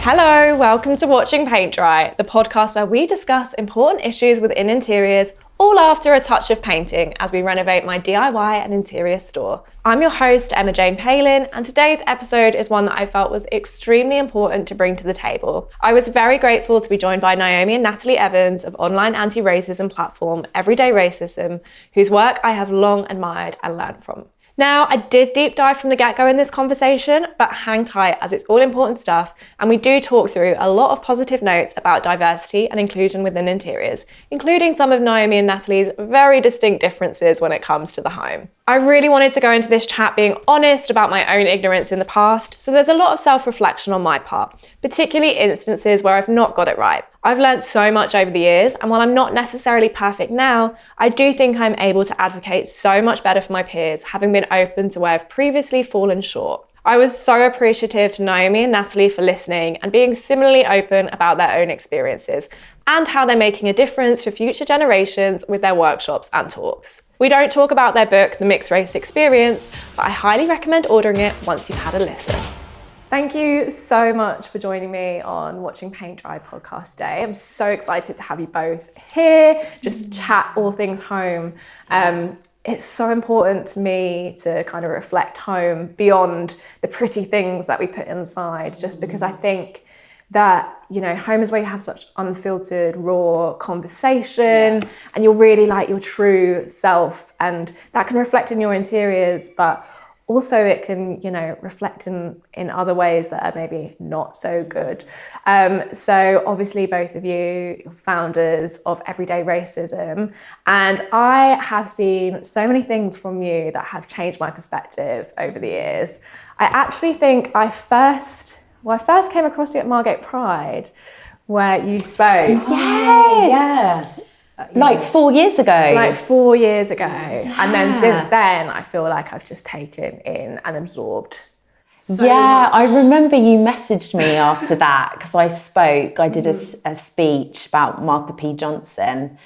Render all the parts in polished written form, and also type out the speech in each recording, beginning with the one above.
Hello, welcome to Watching Paint Dry, the podcast where we discuss important issues within interiors, all after a touch of painting as we renovate my DIY and interior store. I'm your host, Emma Jane Palin, and today's episode is one that I felt was extremely important to bring to the table. I was very grateful to be joined by Naomi and Natalie Evans of online anti-racism platform Everyday Racism, whose work I have long admired and learned from. Now, I did deep dive from the get-go in this conversation, but hang tight as it's all important stuff, and we do talk through a lot of positive notes about diversity and inclusion within interiors, including some of Naomi and Natalie's very distinct differences when it comes to the home. I really wanted to go into this chat being honest about my own ignorance in the past, so there's a lot of self-reflection on my part, particularly instances where I've not got it right. I've learned so much over the years, and while I'm not necessarily perfect now, I do think I'm able to advocate so much better for my peers, having been open to where I've previously fallen short. I was so appreciative to Naomi and Natalie for listening and being similarly open about their own experiences and how they're making a difference for future generations with their workshops and talks. We don't talk about their book, The Mixed Race Experience, but I highly recommend ordering it once you've had a listen. Thank you so much for joining me on Watching Paint Dry podcast today. I'm so excited to have you both here, just chat all things home. It's so important to me to kind of reflect home beyond the pretty things that we put inside, just because I think that, you know, home is where you have such unfiltered, raw conversation and you're really like your true self, and that can reflect in your interiors, but also it can, you know, reflect in other ways that are maybe not so good. So obviously both of you are founders of Everyday Racism, and I have seen so many things from you that have changed my perspective over the years. I actually think I first came across you at Margate Pride, where you spoke. Yes. Like 4 years ago. Like 4 years ago. Yeah. And then since then, I feel like I've just taken in and absorbed so much. I remember you messaged me after that because I spoke. I did a speech about Martha P. Johnson.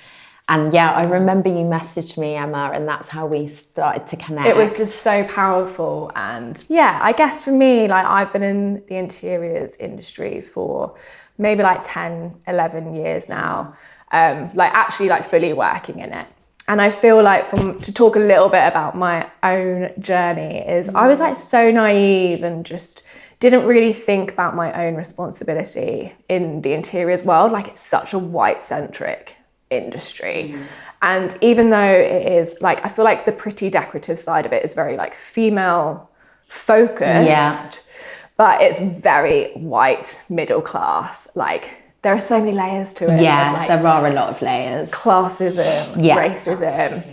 And I remember you messaged me, Emma, and that's how we started to connect. It was just so powerful. And I guess for me, like I've been in the interiors industry for maybe like 10, 11 years now. Actually fully working in it. And I feel like to talk a little bit about my own journey is I was like so naive and just didn't really think about my own responsibility in the interiors world. Like it's such a white centric industry. And even though it is like, I feel like the pretty decorative side of it is very like female focused, but it's very white, middle class, like there are so many layers to it. Yeah, there are a lot of layers. Classism, racism.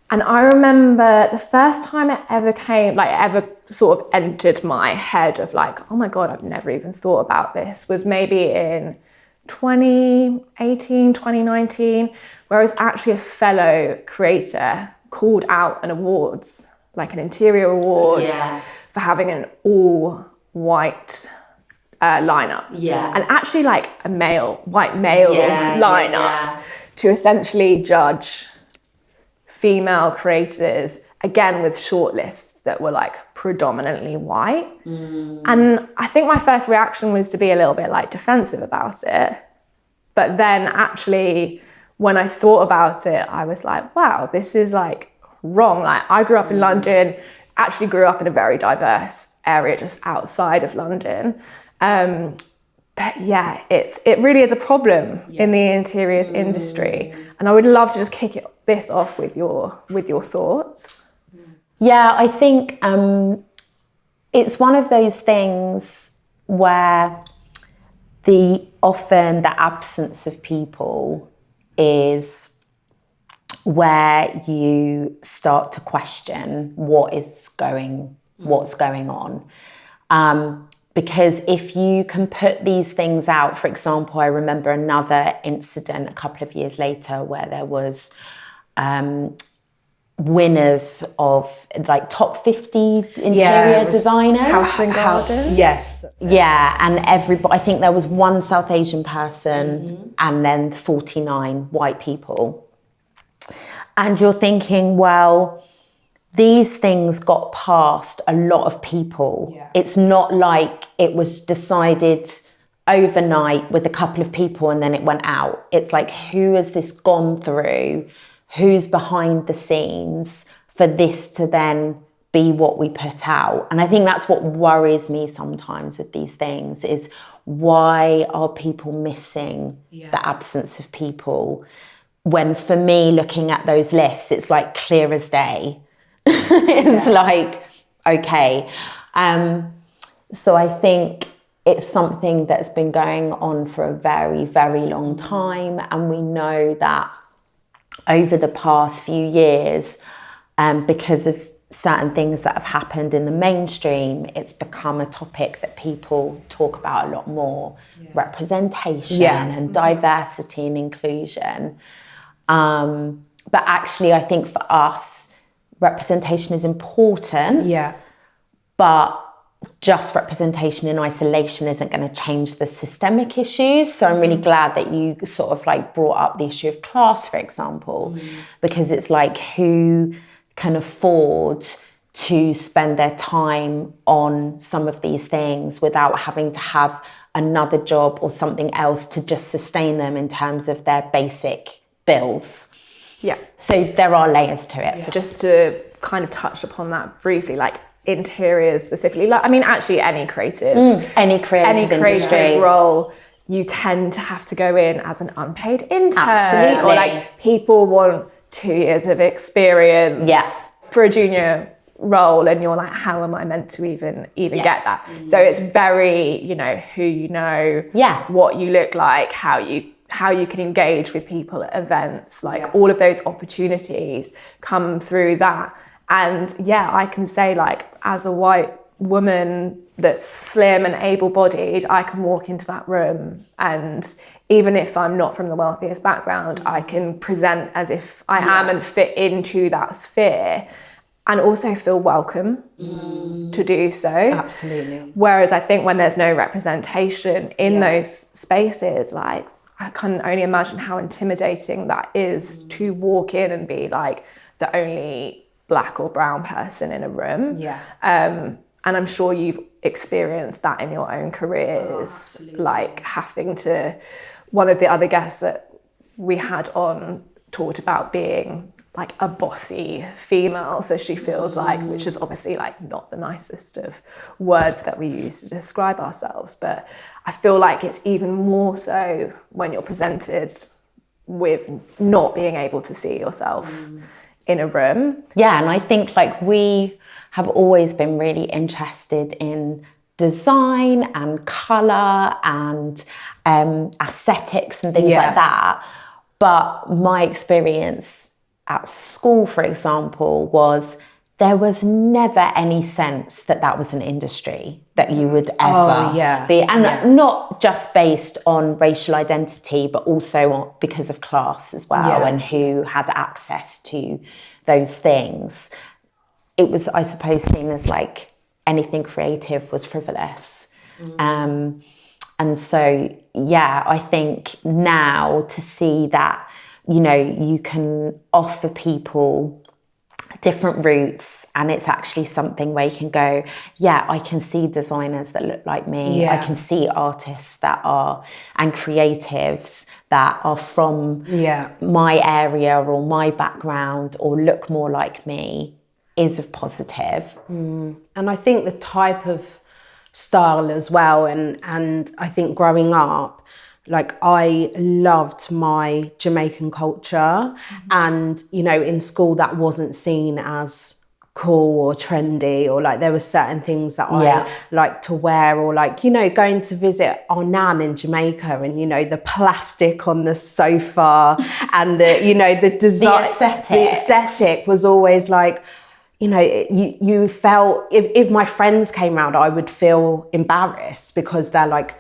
And I remember the first time it ever sort of entered my head of like, oh my God, I've never even thought about this, was maybe in 2018, 2019, where I was actually a fellow creator called out an awards, like an interior awards for having an all white lineup, and actually like a white male lineup to essentially judge female creators, again with shortlists that were like predominantly white. And I think my first reaction was to be a little bit like defensive about it, but then actually when I thought about it, I was like, wow, this is like wrong. Like I grew up in London, actually grew up in a very diverse area just outside of London. But it really is a problem in the interiors industry. And I would love to just kick this off with your thoughts. Yeah, I think it's one of those things where often the absence of people is where you start to question what's going on. Because if you can put these things out, for example, I remember another incident a couple of years later where there was winners of like top 50 interior designers. House and Garden. Yes. Yeah, and I think there was one South Asian person and then 49 white people. And you're thinking, well, these things got past a lot of people. Yeah. It's not like it was decided overnight with a couple of people and then it went out. It's like, who has this gone through? Who's behind the scenes for this to then be what we put out? And I think that's what worries me sometimes with these things, is why are people missing the absence of people? When for me, looking at those lists, it's like clear as day. It's like, okay. So I think it's something that's been going on for a very, very long time. And we know that over the past few years, because of certain things that have happened in the mainstream, it's become a topic that people talk about a lot more. Representation and diversity and inclusion. But actually, I think for us, representation is important. But just representation in isolation isn't going to change the systemic issues. So I'm really glad that you sort of like brought up the issue of class, for example, because it's like, who can afford to spend their time on some of these things without having to have another job or something else to just sustain them in terms of their basic bills. So there are layers to it. Just to kind of touch upon that briefly, like interiors specifically, like, I mean, actually any creative industry role, you tend to have to go in as an unpaid intern. Absolutely. Or like, people want 2 years of experience for a junior role, and you're like, how am I meant to even get that? So it's very, you know, who you know, what you look like, how you can engage with people at events, like all of those opportunities come through that. And I can say, like, as a white woman that's slim and able-bodied, I can walk into that room, and even if I'm not from the wealthiest background, I can present as if I am and fit into that sphere, and also feel welcome to do so. Absolutely. Whereas I think when there's no representation in those spaces, like, I can only imagine how intimidating that is to walk in and be like the only Black or brown person in a room. And I'm sure you've experienced that in your own careers, like having to, one of the other guests that we had on talked about being like a bossy female, so she feels like, which is obviously like not the nicest of words that we use to describe ourselves, but I feel like it's even more so when you're presented with not being able to see yourself in a room. And I think like we have always been really interested in design and colour and aesthetics and things like that. But my experience at school, for example, was there was never any sense that that was an industry that you would ever be. And not just based on racial identity, but also because of class as well, and who had access to those things. It was, I suppose, seen as like anything creative was frivolous. And so, I think now to see that, you know, you can offer people different routes, and it's actually something where you can go, I can see designers that look like me. I can see artists that are, and creatives that are from my area or my background or look more like me, is a positive. And I think the type of style as well, and I think growing up, like, I loved my Jamaican culture, and, you know, in school that wasn't seen as cool or trendy, or like there were certain things that I liked to wear, or like, you know, going to visit our nan in Jamaica, and, you know, the plastic on the sofa and the, you know, the design, the aesthetic was always like, you know, you felt, if my friends came around, I would feel embarrassed because they're like,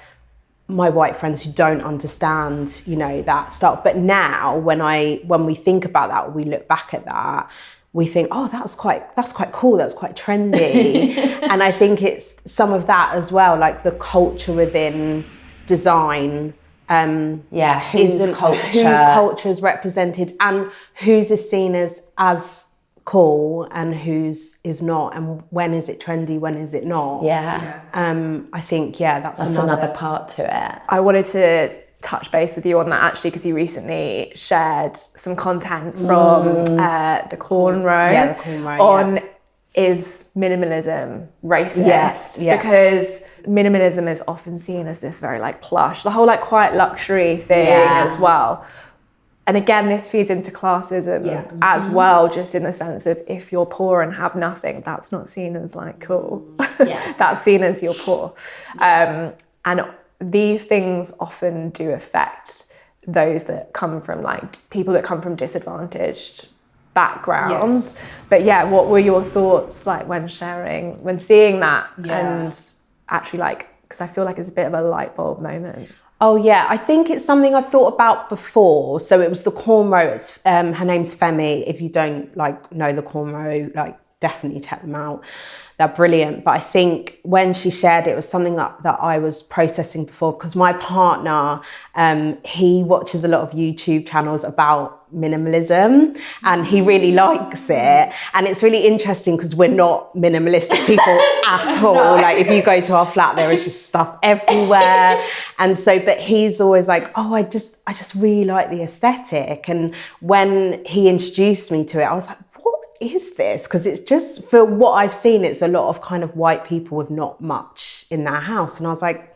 my white friends who don't understand, you know, that stuff. But now when we think about that, or we look back at that, we think, oh, that's quite cool, that's quite trendy. And I think it's some of that as well, like the culture within design, whose culture is represented, and whose is seen as cool and whose is not, and when is it trendy, when is it not. I think that's another part to it. I wanted to touch base with you on that actually, because you recently shared some content from the Corn Row on is minimalism racist? Because minimalism is often seen as this very like plush, the whole like quiet luxury thing as well. And again, this feeds into classism as well, just in the sense of if you're poor and have nothing, that's not seen as like cool. That's seen as you're poor. And these things often do affect those that come from like people that come from disadvantaged backgrounds. But what were your thoughts like when seeing that and actually like, because I feel like it's a bit of a light bulb moment. Oh yeah, I think it's something I've thought about before. So it was the Corn Row. Her name's Femi. If you don't like know the Corn Row, like definitely check them out. They're brilliant. But I think when she shared it was something that I was processing before, because my partner, he watches a lot of YouTube channels about minimalism and he really likes it. And it's really interesting because we're not minimalistic people at all. No. Like if you go to our flat, there is just stuff everywhere. And so, but he's always like, oh, I just really like the aesthetic. And when he introduced me to it, I was like, is this? Because it's just, for what I've seen, it's a lot of kind of white people with not much in their house. And I was like,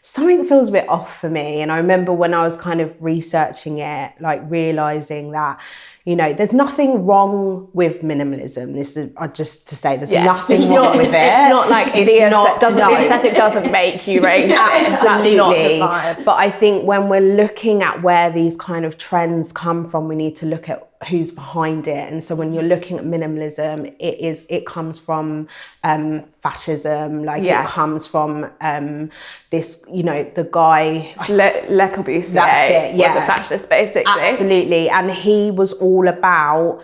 something feels a bit off for me. And I remember when I was kind of researching it, like realizing that, you know, there's nothing wrong with minimalism. This is just to say there's nothing wrong with it. It's not like the aesthetic doesn't make you racist. Absolutely. But I think when we're looking at where these kind of trends come from, we need to look at who's behind it. And so when you're looking at minimalism, it comes from fascism, like it comes from this, you know, the guy Le Corbusier was a fascist basically. Absolutely. And he was all about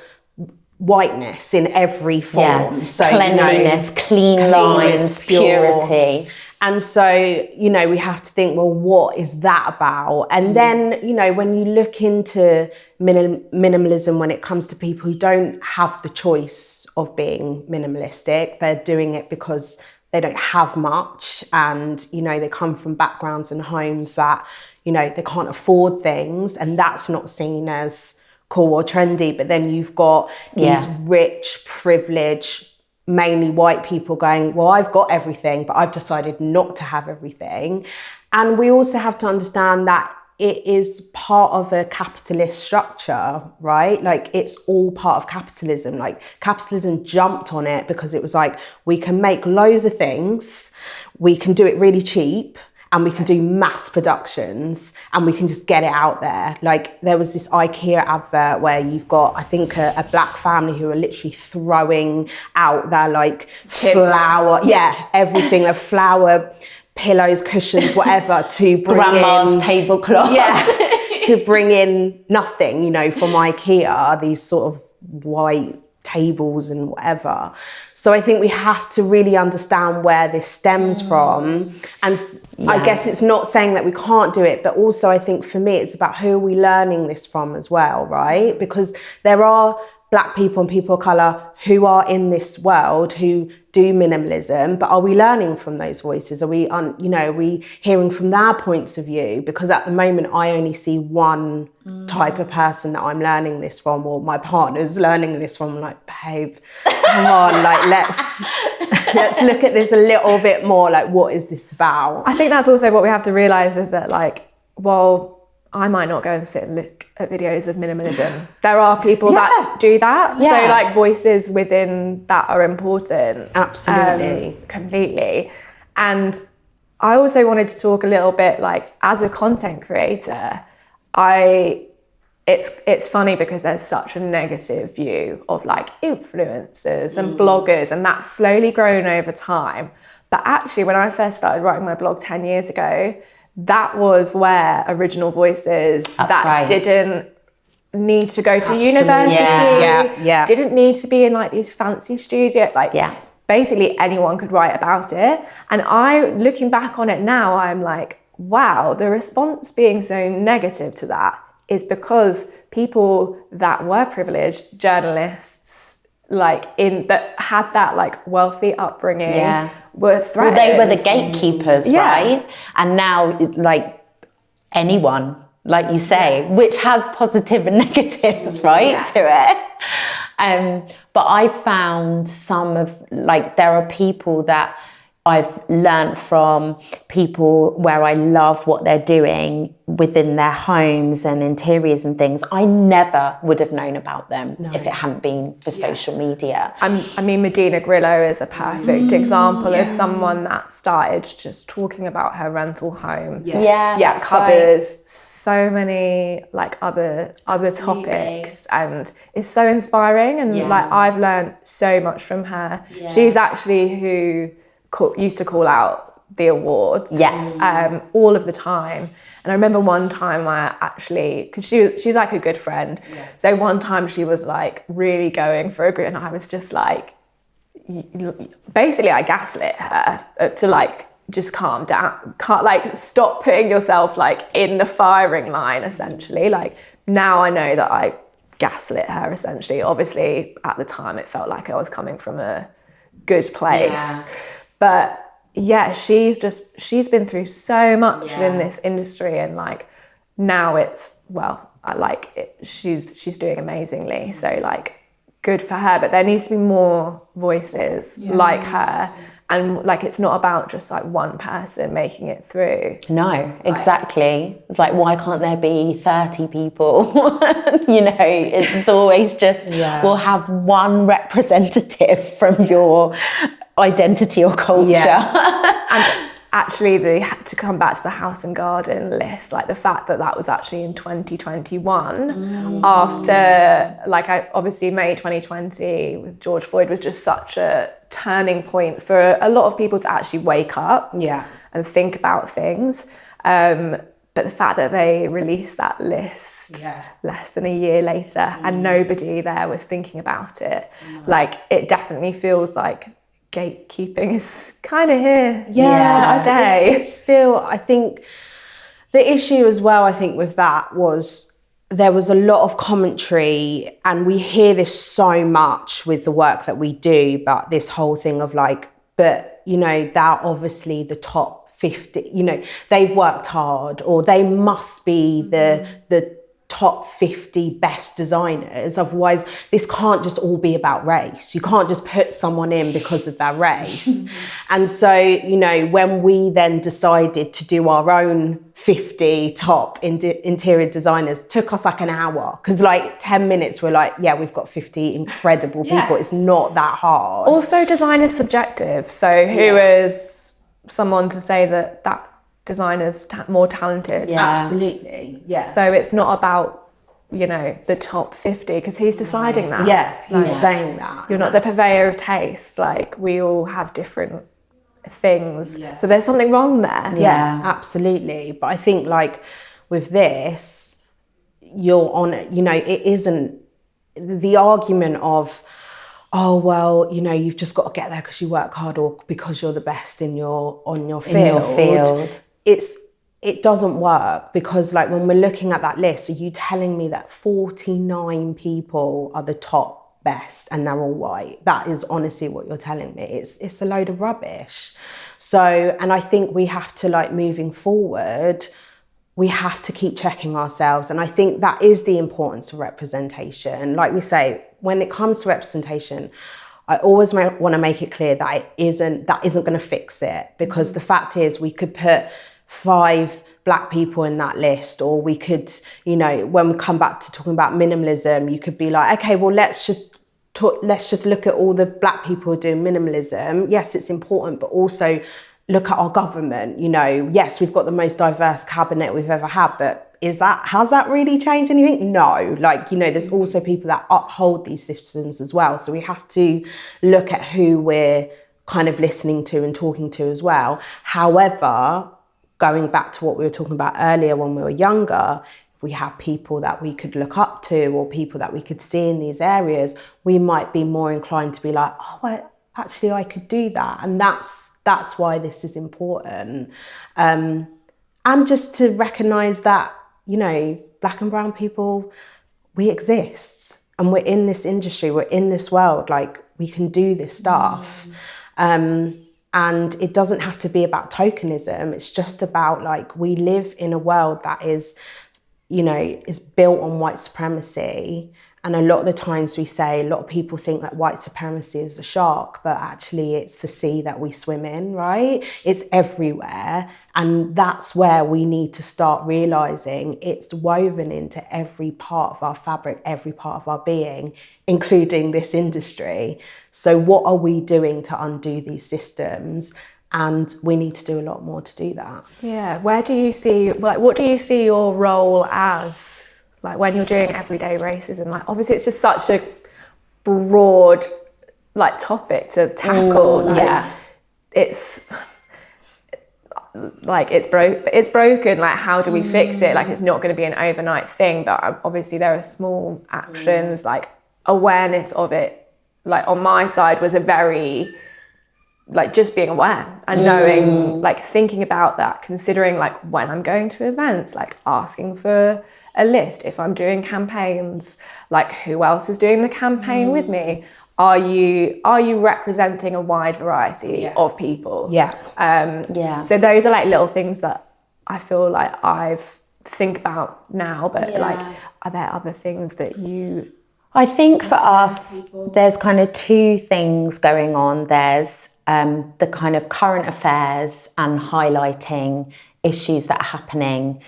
whiteness in every form. So cleanliness, clean lines, purity. And so, you know, we have to think, well, what is that about? And then, you know, when you look into minimalism, when it comes to people who don't have the choice of being minimalistic, they're doing it because they don't have much. And, you know, they come from backgrounds and homes that, you know, they can't afford things. And that's not seen as cool or trendy. But then you've got these rich, privileged, mainly white people going, well, I've got everything, but I've decided not to have everything. And we also have to understand that it is part of a capitalist structure, right? Like it's all part of capitalism. Like capitalism jumped on it because it was like, we can make loads of things, we can do it really cheap, and we can do mass productions and we can just get it out there. Like there was this IKEA advert where you've got, I think, a black family who are literally throwing out their like flour, everything, their flour, pillows, cushions, whatever, to bring grandma's tablecloth. To bring in nothing, you know, from IKEA, these sort of white tables and whatever. So I think we have to really understand where this stems from. And I guess it's not saying that we can't do it, but also I think for me, it's about who are we learning this from as well, right? Because there are Black people and people of colour who are in this world who do minimalism, but are we learning from those voices? Are we, are we hearing from their points of view? Because at the moment, I only see one type of person that I'm learning this from, or my partner's learning this from. I'm like, babe, come on, like let's look at this a little bit more. Like, what is this about? I think that's also what we have to realise is that, like, well, I might not go and sit and look at videos of minimalism. There are people that do that. So like voices within that are important. Absolutely. Completely. And I also wanted to talk a little bit, like, as a content creator, it's funny because there's such a negative view of like influencers and bloggers, and that's slowly grown over time. But actually, when I first started writing my blog 10 years ago, that was where original voices didn't need to go to university, didn't need to be in like these fancy studios, basically anyone could write about it. And looking back on it now, I'm like, wow, the response being so negative to that is because people that were privileged, journalists, like in that had that like wealthy upbringing were Well, threatened. they were the gatekeepers, Yeah. right? And now, like anyone, like you say, which has positive and negatives, right, to it. But I found some of, like, there are people that I've learnt from, people where I love what they're doing within their homes and interiors and things. I never would have known about them if it hadn't been for social media. I mean, Medina Grillo is a perfect example of someone that started just talking about her rental home. That's Covers so many like other topics, and it's so inspiring. And like I've learned so much from her. She's actually who used to call out the awards all of the time. And I remember one time I actually, because she's like a good friend, so one time she was like really going for a group, and I was just like, basically I gaslit her to like just calm down, can't like stop putting yourself like in the firing line essentially. Like now I know that I gaslit her essentially. Obviously at the time it felt like I was coming from a good place. But yeah, she's been through so much in this industry, and like now it's, well, I like it. She's doing amazingly. So like good for her, but there needs to be more voices like her. And like, it's not about just like one person making it through. No, exactly. It's like, why can't there be 30 people? You know, it's always just, we'll have one representative from your identity or culture. And actually, they had to come back to the House and Garden list, like the fact that was actually in 2021 after, like, obviously May 2020 with George Floyd was just such a turning point for a lot of people to actually wake up and think about things. But the fact that they released that list less than a year later and nobody there was thinking about it, like, it definitely feels like gatekeeping is kind of here to stay. It's still, I think the issue as well, I think with that was there was a lot of commentary, and we hear this so much with the work that we do, but this whole thing of like, but you know, they're obviously the top 50, you know, they've worked hard, or they must be the top 50 best designers, otherwise this can't just all be about race. You can't just put someone in because of their race. And so, you know, when we then decided to do our own 50 top interior designers, took us like an hour, because like 10 minutes we're like, yeah, we've got 50 incredible people. It's not that hard. Also, design is subjective, so who is someone to say that designer's more talented? Absolutely. So it's not about, you know, the top 50, because he's deciding that. He's saying that. You're not the purveyor of taste. Like, we all have different things. So there's something wrong there. Yeah, absolutely. But I think like with this, you're on it, you know, it isn't the argument of, oh, well, you know, you've just got to get there because you work hard or because you're the best in your field. It doesn't work, because like when we're looking at that list, are you telling me that 49 people are the top best and they're all white? That is honestly what you're telling me. It's a load of rubbish. So, and I think we have to, like, moving forward, we have to keep checking ourselves. And I think that is the importance of representation. Like we say, when it comes to representation, I always want to make it clear that it isn't going to fix it, because the fact is we could put 5 black people in that list, or we could, you know, when we come back to talking about minimalism, you could be like, okay, well, let's just look at all the black people who are doing minimalism. Yes, it's important, but also look at our government. You know, yes, we've got the most diverse cabinet we've ever had, but has that really changed anything? No. Like, you know, there's also people that uphold these systems as well. So we have to look at who we're kind of listening to and talking to as well. However, going back to what we were talking about earlier when we were younger, if we have people that we could look up to or people that we could see in these areas, we might be more inclined to be like, oh, well, actually, I could do that. And that's why this is important. And just to recognise that, you know, black and brown people, we exist. and we're in this industry, we're in this world, like we can do this stuff. And it doesn't have to be about tokenism. It's just about like, we live in a world that is, you know, is built on white supremacy. And a lot of the times we say, a lot of people think that white supremacy is a shark, but actually it's the sea that we swim in, right? It's everywhere. And that's where we need to start realizing it's woven into every part of our fabric, every part of our being, including this industry. So what are we doing to undo these systems? And we need to do a lot more to do that. Yeah, where do you see, like, what do you see your role as, like, when you're doing everyday racism? Like, obviously it's just such a broad, like, topic to tackle. Like, it's like, it's broken. Like, how do we fix it? Like, it's not going to be an overnight thing, but obviously there are small actions, like awareness of it. Like, on my side was a very, like, just being aware and knowing, like, thinking about that, considering, like, when I'm going to events, like asking for a list, if I'm doing campaigns, like, who else is doing the campaign with me? Are you representing a wide variety of people? So those are like little things that I feel like I've think about now, but like, are there other things that you... I think for us, there's kind of two things going on. There's the kind of current affairs and highlighting issues that are happening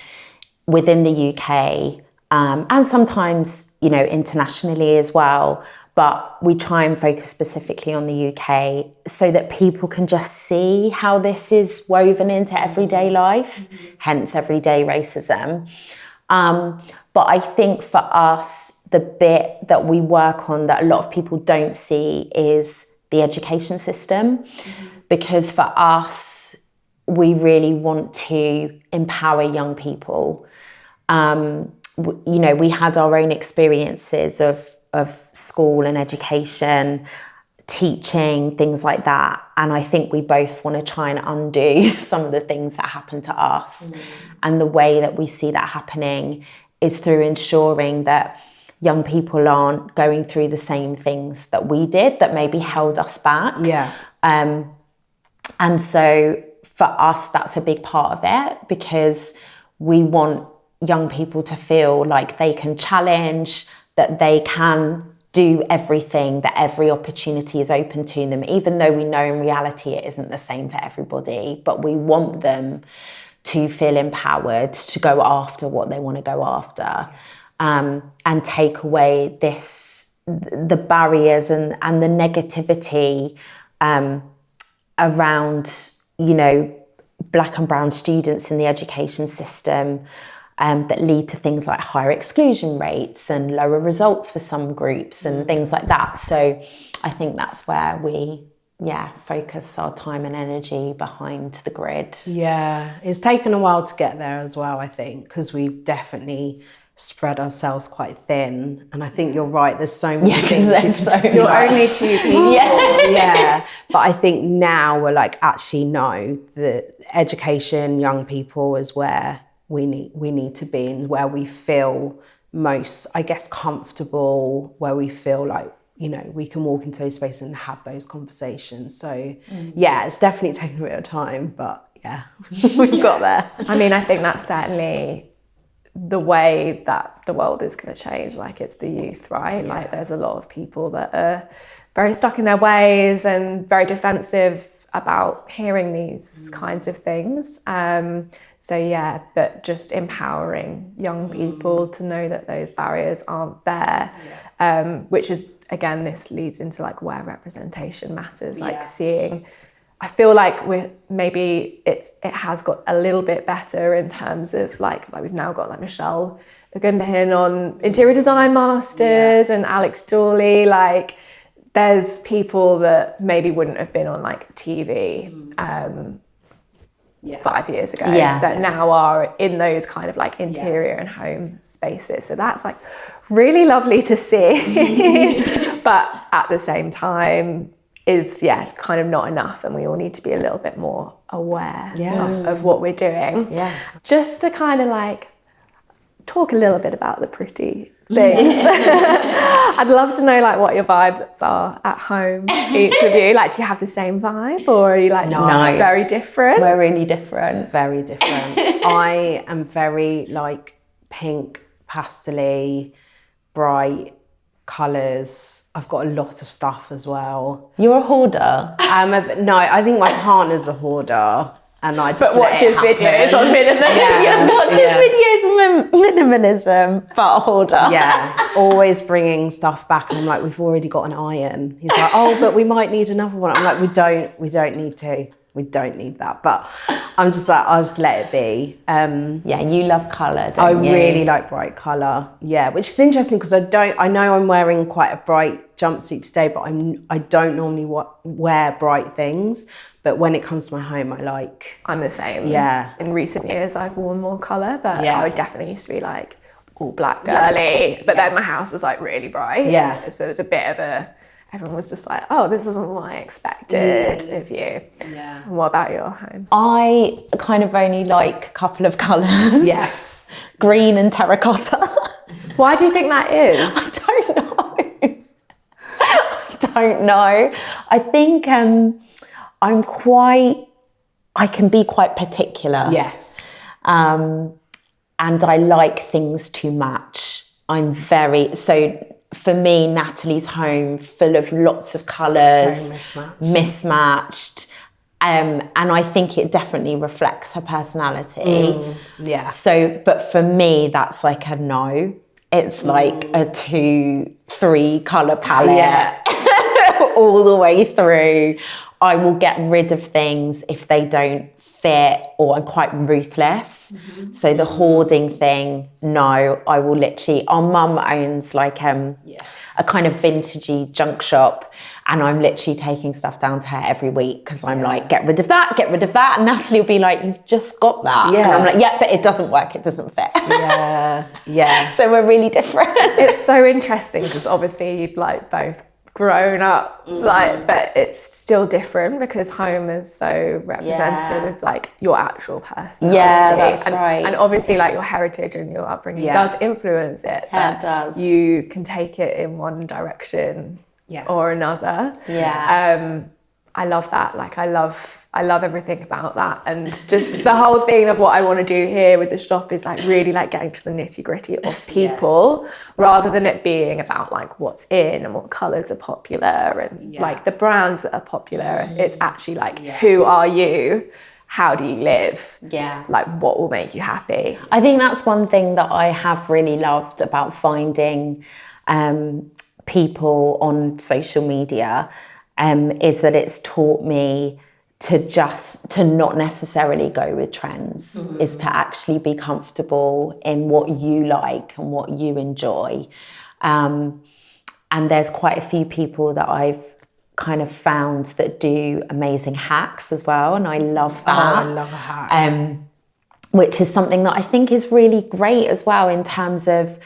within the UK, and sometimes, you know, internationally as well. But we try and focus specifically on the UK so that people can just see how this is woven into everyday life, hence everyday racism. But I think for us, the bit that we work on that a lot of people don't see is the education system. Because for us, we really want to empower young people. You know, we had our own experiences of school and education, teaching, things like that. And I think we both want to try and undo some of the things that happened to us. And the way that we see that happening is through ensuring that young people aren't going through the same things that we did that maybe held us back. And so for us, that's a big part of it, because we want young people to feel like they can challenge, that they can do everything, that every opportunity is open to them, even though we know in reality it isn't the same for everybody. But we want them to feel empowered to go after what they want to go after, and take away the barriers and the negativity around, you know, Black and brown students in the education system, that lead to things like higher exclusion rates and lower results for some groups and things like that. So I think that's where we focus our time and energy behind the grid. It's taken a while to get there as well, I think, because we've definitely spread ourselves quite thin. And I think you're right, there's so many things. You're only two people. But I think now we're like, actually no, the education, young people is where we need to be, and where we feel most, I guess, comfortable, where we feel like, you know, we can walk into those spaces and have those conversations. So it's definitely taken a bit of time, but we've got there. I mean, I think that's certainly the way that the world is going to change. Like, it's the youth, right? Like, there's a lot of people that are very stuck in their ways and very defensive about hearing these kinds of things. But just empowering young people to know that those barriers aren't there, which is, again, this leads into like where representation matters, like seeing, I feel like it has got a little bit better in terms of like we've now got like Michelle Gundahin on interior design masters and Alex Dawley, like there's people that maybe wouldn't have been on like TV 5 years ago that now are in those kind of like interior and home spaces. So that's like really lovely to see. But at the same time is kind of not enough, and we all need to be a little bit more aware of what we're doing. Just to kind of like talk a little bit about the pretty things. I'd love to know like what your vibes are at home, each of you. Like, do you have the same vibe, or are you like very different? We're really different. Very different. I am very like pink, pastel-y, bright colours. I've got a lot of stuff as well. You're a hoarder. No, I think my partner's a hoarder. And I just watches videos on minimalism. Watches videos on minimalism, but a hoarder. Yeah, always bringing stuff back. And I'm like, we've already got an iron. He's like, oh, but we might need another one. I'm like, we don't need to. We don't need that. But I'm just like, I'll just let it be. Yeah, you love colour, I don't you? really like bright colour. Yeah, which is interesting because I know I'm wearing quite a bright jumpsuit today, but I don't normally wear bright things. But when it comes to my home, I'm the same. Yeah. In recent years, I've worn more colour, but Yeah. I would definitely used to be like all black girly. But then my house was like really bright. Yeah. So it was a bit of everyone was just like, oh, this isn't what I expected of you. Yeah. And what about your home? I kind of only like a couple of colours. Yes. Green and terracotta. Why do you think that is? I don't know. I think I can be quite particular. Yes. And I like things to match. So for me, Natalie's home, full of lots of colours, mismatched. And I think it definitely reflects her personality. Yeah. So, but for me, that's like a no. It's like a 2-3 colour palette all the way through. I will get rid of things if they don't fit, or I'm quite ruthless. So the hoarding thing, no, I will literally, our mum owns like a kind of vintagey junk shop, and I'm literally taking stuff down to her every week because I'm like, get rid of that. And Natalie will be like, you've just got that. Yeah. And I'm like, yeah, but it doesn't work, it doesn't fit. Yeah. So we're really different. It's so interesting because obviously you've like both grown up but it's still different because home is so representative of like your actual personality. Yeah, that's right. And obviously like your heritage and your upbringing does influence it. Yeah, it does. You can take it in one direction or another. I love that. Like I love everything about that, and just the whole thing of what I want to do here with the shop is like really like getting to the nitty gritty of people rather than it being about like what's in and what colours are popular and like the brands that are popular. It's actually like who are you? How do you live? Yeah. Like what will make you happy? I think that's one thing that I have really loved about finding people on social media, is that it's taught me to not necessarily go with trends, is to actually be comfortable in what you like and what you enjoy. And there's quite a few people that I've kind of found that do amazing hacks as well, and I love that. Oh, I love a hack. Which is something that I think is really great as well in terms of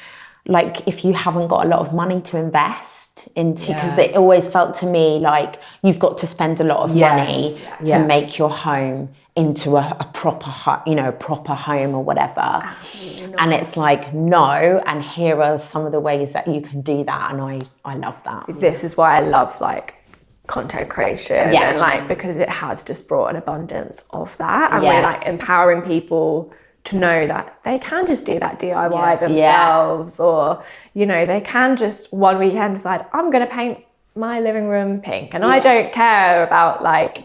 like if you haven't got a lot of money to invest into, because it always felt to me like you've got to spend a lot of money to make your home into a proper home or whatever. Absolutely not. And it's like, no, and here are some of the ways that you can do that, and I love that. This is why I love like content creation and like because it has just brought an abundance of that, and we're like empowering people to know that they can just do that DIY themselves, or they can just one weekend decide I'm going to paint my living room pink, and I don't care about like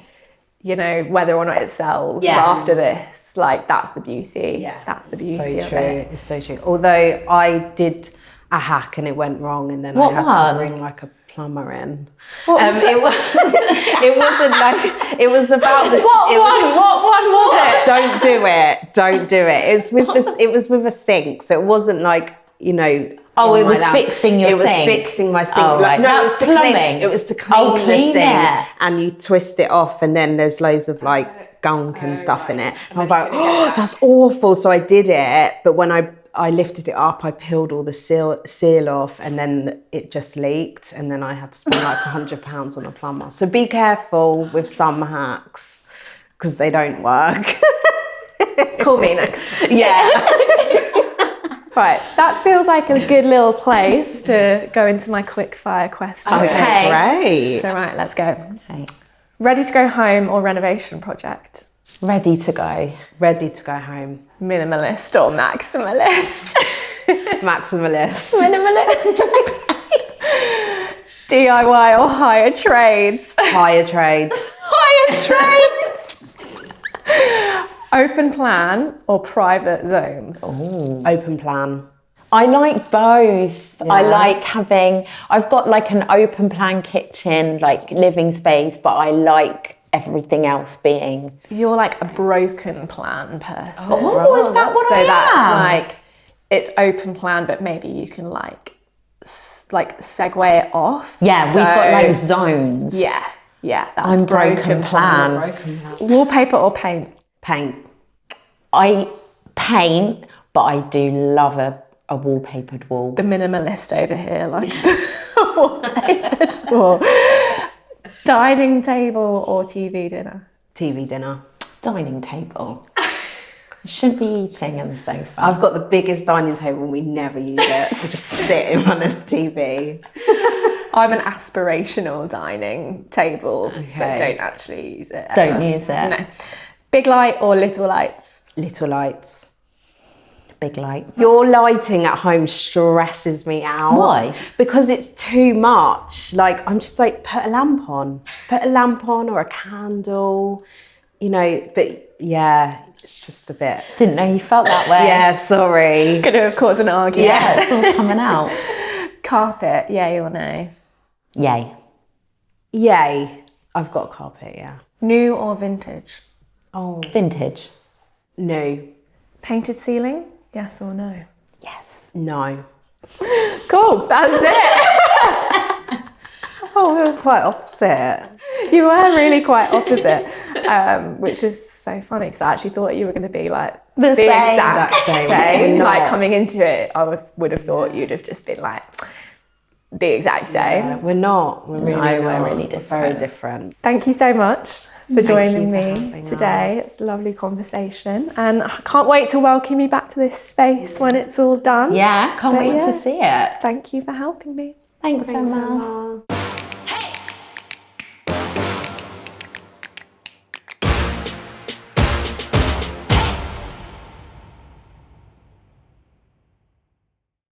whether or not it sells after this. Like that's the beauty. That's the beauty of it. It's so true. Although I did a hack and it went wrong, and then I had to bring like a plumber in. It wasn't like, it was about this. What one was it? Don't do it. It was with a sink, so it wasn't like Oh, it was fixing your sink. It was fixing my sink. Oh, right. No, that's plumbing. It was to clean the clean sink, it. and you twist it off, and then there's loads of like gunk and stuff in it. And I was like, oh, that's awful. So I did it, but when I lifted it up, I peeled all the seal off, and then it just leaked, and then I had to spend like £100 on a plumber. So be careful with some hacks because they don't work. Call me next time. Yeah. Right, that feels like a good little place to go into my quick fire question. Okay. Great. So right, let's go. Okay. Ready to go home or renovation project? Ready to go. Ready to go home. Minimalist or maximalist? Maximalist. Minimalist. DIY or hire trades? Higher trades. Higher trades. Open plan or private zones? Open plan. I like both. I Yeah. like having, I've got like an open plan kitchen, like living space, but I like everything else being. You're like a broken plan person. Oh, is that what So I that's am? like, it's open plan, but maybe you can like segue it off. Yeah, we've got So- like zones. Yeah, that's I'm broken plan. Broken plan. Wallpaper or paint? Paint. I paint, but I do love a wallpapered wall. The minimalist over here likes the wallpapered wall. Dining table or TV dinner? TV dinner. Dining table. I shouldn't be eating on the sofa. I've got the biggest dining table and we never use it. We just sit in front of the TV. I'm an aspirational dining table, but Okay. don't actually use it. Don't ever. use it. No. Big light or little lights? Little lights. Big light. Your lighting at home stresses me out. Why? Because it's too much. Like, I'm just like, put a lamp on. Put a lamp on or a candle, you know, but yeah, it's just a bit. Didn't know you felt that way. Yeah, sorry. Gonna have caused an argument. Yeah, it's all coming out. Carpet, yay or no? Yay. Yay. I've got a carpet, yeah. New or vintage? Oh, Vintage. no. Painted ceiling, yes or no? Yes. No. Cool, that's it. Oh, we were quite opposite. You were really quite opposite, which is so funny because I actually thought you were going to be like The same. exact Same. same. We're Like not. coming into it, I would have thought you'd have just been like the exact same. Yeah, we're not. We're really No, not. we're really We're very different. different. Thank you so much for joining you for me having today. us. It's a lovely conversation, and I can't wait to welcome you back to this space when it's all done. Yeah, can't But wait yeah. to see it. Thank you for helping me. Thanks, Emma. Emma.